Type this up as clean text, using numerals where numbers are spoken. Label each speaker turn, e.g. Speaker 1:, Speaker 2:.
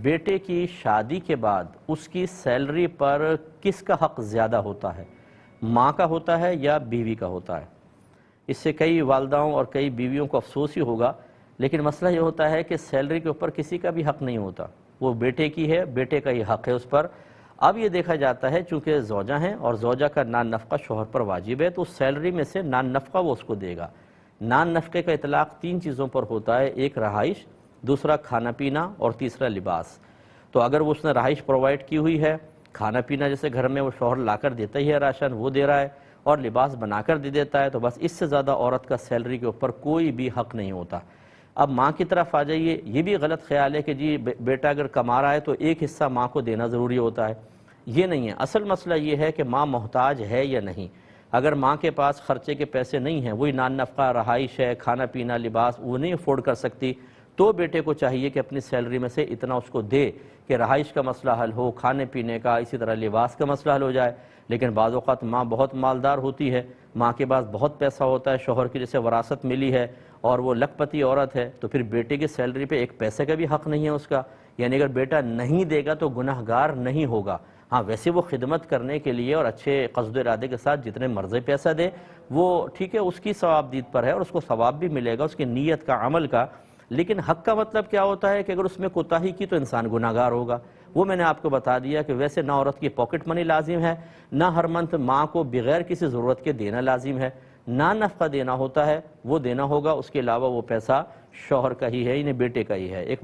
Speaker 1: بیٹے کی شادی کے بعد اس کی سیلری پر کس کا حق زیادہ ہوتا ہے؟ ماں کا ہوتا ہے یا بیوی کا ہوتا ہے؟ اس سے کئی والداؤں اور کئی بیویوں کو افسوس ہی ہوگا، لیکن مسئلہ یہ ہوتا ہے کہ سیلری کے اوپر کسی کا بھی حق نہیں ہوتا، وہ بیٹے کی ہے، بیٹے کا ہی حق ہے اس پر۔ اب یہ دیکھا جاتا ہے چونکہ زوجہ ہیں اور زوجہ کا نان نفقہ شوہر پر واجب ہے، تو اس سیلری میں سے نان نفقہ وہ اس کو دے گا۔ نان نفقے کا اطلاق 3 چیزوں پر ہوتا ہے، ایک رہائش، دوسرا کھانا پینا اور تیسرا لباس۔ تو اگر وہ اس نے رہائش پرووائڈ کی ہوئی ہے، کھانا پینا جیسے گھر میں وہ شوہر لا کر دیتا ہی ہے، راشن وہ دے رہا ہے اور لباس بنا کر دے دیتا ہے، تو بس اس سے زیادہ عورت کا سیلری کے اوپر کوئی بھی حق نہیں ہوتا۔ اب ماں کی طرف آ جائیے، یہ بھی غلط خیال ہے کہ جی بیٹا اگر کما رہا ہے تو ایک حصہ ماں کو دینا ضروری ہوتا ہے، یہ نہیں ہے۔ اصل مسئلہ یہ ہے کہ ماں محتاج ہے یا نہیں۔ اگر ماں کے پاس خرچے کے پیسے نہیں ہیں، وہی نان نفقہ، رہائش ہے، کھانا پینا، لباس وہ نہیں افورڈ کر سکتی، تو بیٹے کو چاہیے کہ اپنی سیلری میں سے اتنا اس کو دے کہ رہائش کا مسئلہ حل ہو، کھانے پینے کا، اسی طرح لباس کا مسئلہ حل ہو جائے۔ لیکن بعض اوقات ماں بہت مالدار ہوتی ہے، ماں کے پاس بہت پیسہ ہوتا ہے، شوہر کی جیسے وراثت ملی ہے اور وہ لکھ پتی عورت ہے، تو پھر بیٹے کی سیلری پہ ایک پیسے کا بھی حق نہیں ہے اس کا۔ یعنی اگر بیٹا نہیں دے گا تو گناہ گار نہیں ہوگا۔ ہاں ویسے وہ خدمت کرنے کے لیے اور اچھے قصد و ارادے کے ساتھ جتنے مرضی پیسہ دے وہ ٹھیک ہے، اس کی ثواب دید پر ہے اور اس کو ثواب بھی ملے گا اس کی نیت کا، عمل کا۔ لیکن حق کا مطلب کیا ہوتا ہے کہ اگر اس میں کوتاہی کی تو انسان گناہ گار ہوگا۔ وہ میں نے آپ کو بتا دیا کہ ویسے نہ عورت کی پاکٹ منی لازم ہے، نہ ہر منتھ ماں کو بغیر کسی ضرورت کے دینا لازم ہے، نہ نفقہ دینا ہوتا ہے، وہ دینا ہوگا، اس کے علاوہ وہ پیسہ شوہر کا ہی ہے، یعنی بیٹے کا ہی ہے۔ ایک